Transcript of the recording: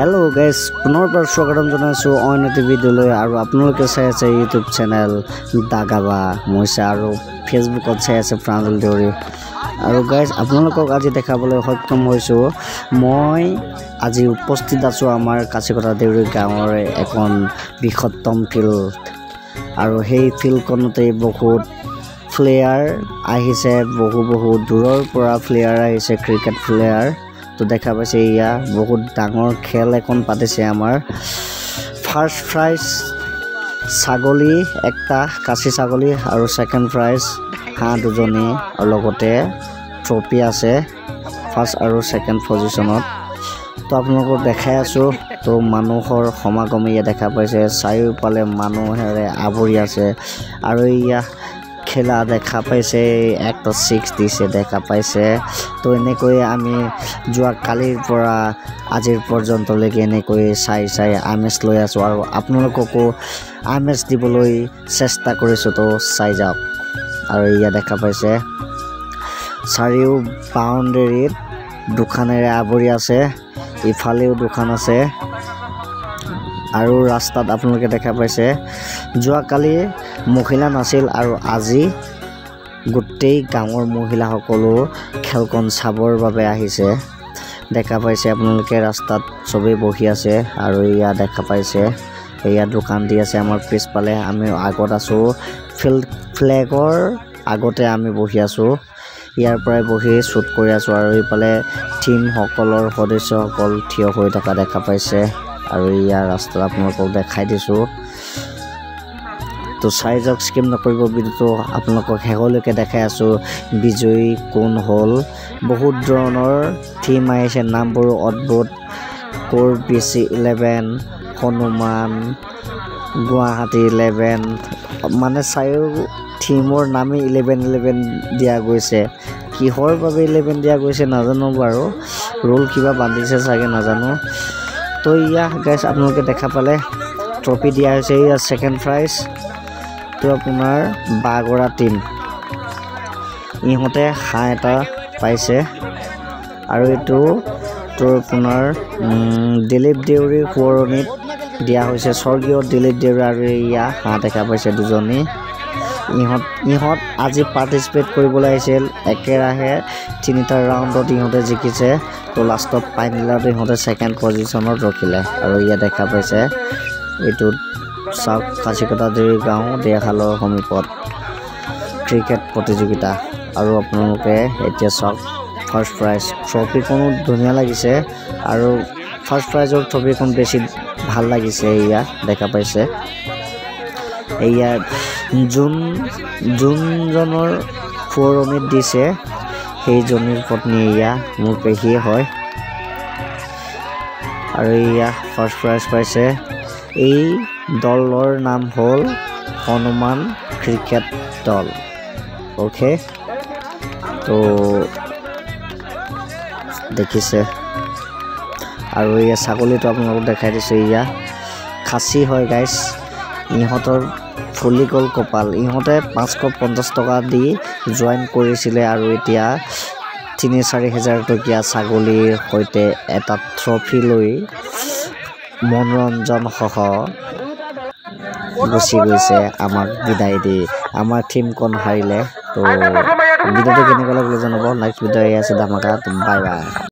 hello guys पुनर्बार स्वागतम जनाइছো অন্য এটি ভিডিওলৈ আৰু আপোনালোকে চাই আছে ইউটিউব চেনেল দাগাবা মইছা আৰু ফেসবুকত চাই আছে প্ৰাঞ্জল দেউৰী আৰু গাইস আপোনালোকক আজি দেখাবলৈ সক্ষম হৈছো মই আজি উপস্থিত আছো আমাৰ কাছিকটা দেউৰী গাঁৱৰ এখন বৃহত্তম ফিল্ড আৰু সেই ফিল্ডখনতে বহুত প্লেয়াৰ আহিছে বহু দূৰৰ পৰা প্লেয়াৰ আহিছে ক্ৰিকেট প্লেয়াৰ तो देखा पाइसे इया बहुत डांगर खेल এখন পাতিছে আমাৰ ফাৰ্স্ট প্ৰাইজ ছাগলী একটা কাছি ছাগলী আৰু সেকেন্ড প্ৰাইজ হাঁহ দুজনী আৰু লগতে ট্ৰফি আছে ফাৰ্স্ট আৰু সেকেন্ড পজিশনত তো আপোনালোকক দেখাই আছো তো মানুহৰ সমাগম ইয়া দেখা পাইছে চাৰিওফালে মানুহেৰে আৱৰি আছে আৰু ইয়া খেলা দেখা পাইছে একটা 6 দিছে দেখা পাইছে তো এনেকৈ আমি যোৱা কালিৰ পৰা আজিৰ পৰ্যন্ত লৈকে এনেকৈ চাই আমেজ লৈ আছো আৰু আপোনালোককো আমেজ দিবলৈ চেষ্টা কৰিছো তো চাই যাওক আৰু ইয়া দেখা পাইছে চাৰিও বাউণ্ডাৰীত দোকানেৰে আৱৰি আছে ইফালেও দোকান আছে আৰু ৰাস্তাত আপোনালোকে দেখা পাইছে যোৱা কালি মহিলা নাছিল আৰু আজি গোটেই গাঁৱৰ মহিলা সকলো খেলখন চাবৰ বাবে আহিছে দেখা পাইছে আপোনালোকে ৰাস্তাত সবে বহি আছে আৰু ইয়া দেখা পাইছে ইয়া দোকান দি আছে আমাৰ পিছপালে আমি আগত আছো ফিল্ড ফ্লেগৰ আগতে আমি বহি আছো ইয়াৰ পৰাই বহি শুট কৰি আছো আৰু ইফালে টিম সকলৰ সদস্য সকল থিয় হৈ থকা দেখা পাইছে আৰু ইয়াৰ ৰাস্তা আপোনালোকক দেখাই দিছো তো সাইজক স্কিম নকৰিব ভিডিওটো আপোনালোকক হেগলৈকে দেখাই আছো বিজয়ী কোন হল বহুত ধৰণৰ টিম আহিছে নামবোৰ অদ্ভুত কোৰ বিসি 11 হনুমান গুৱাহাটী 11 মানে চাইও টিমৰ নামে 11 দিয়া গৈছে কিহৰ বাবে 11 দিয়া গৈছে নাজানো বাৰু ৰোল কিবা বান্ধিছে চাগে নাজানো তো ইয়া গাইস আপোনালোকে দেখা পালে ট্ৰফি দিয়া হৈছে ইয়া সেকেন্ড প্ৰাইজ তো আপোনাৰ বাগৰা টিম ইহতে হাঁহ এটা পাইছে আৰু এটো তো আপোনাৰ দিলীপ দেউৰী কোৰণিত দিয়া হৈছে স্বৰ্গীয় দিলীপ দেউৰী আৰু ইয়া হাঁহ দেখা পাইছে দুজনী ইহত আজি পাৰ্টিসিপেট কৰিবলৈ আহিছিল একেৰাহে তিনিটা ৰাউণ্ডত ইহতে জিকিছে তো লাষ্টত ফাইনেলত ইহতে সেকেন্ড পজিশনত ৰখিলে আৰু ইয়া দেখা পাইছে এটো সাউথ কাছিকটা দেউৰী গাঁও দেখালৰ সমীপত ক্ৰিকেট প্ৰতিযোগিতা আৰু আপোনালোকে এতিয়া সব ফাৰ্স্ট প্ৰাইজ ট্ৰফিখনো ধুনীয়া লাগিছে আৰু ফাৰ্স্ট প্ৰাইজৰ ট্ৰফিখন বেছি ভাল লাগিছে ইয়া দেখা পাইছে ইয়া যোনজনৰ ফৰমিত দিছে সেইজনীৰ পত্নী ইয়া মোৰ পেহী হয় আৰু ইয়া ফাৰ্স্ট প্ৰাইজ পাইছে এই দলৰ নাম হল হনুমান ক্ৰিকেট দল ওকে তো দেখিছে আৰু ইয়া ছাগলীটো আপোনালোকক দেখাই দিছো ইয়া খাচী হয় গাইস ইহঁতৰ ফুলি গল কপাল ইহঁতে 550 টকা দি জয়েন কৰিছিলে আৰু এতিয়া 3-4 হাজাৰ টকীয়া ছাগলীৰ সৈতে এটা ট্ৰফি লৈ মনোৰঞ্জন সহ গুচি গৈছে আমাক বিদায় দি আমাৰ টিমখন হাৰিলে তো ভিডিওটো কেনেকুৱা লাগিলে জনাব নেক্সট ভিডিও আছে ধামাকা বাই বাই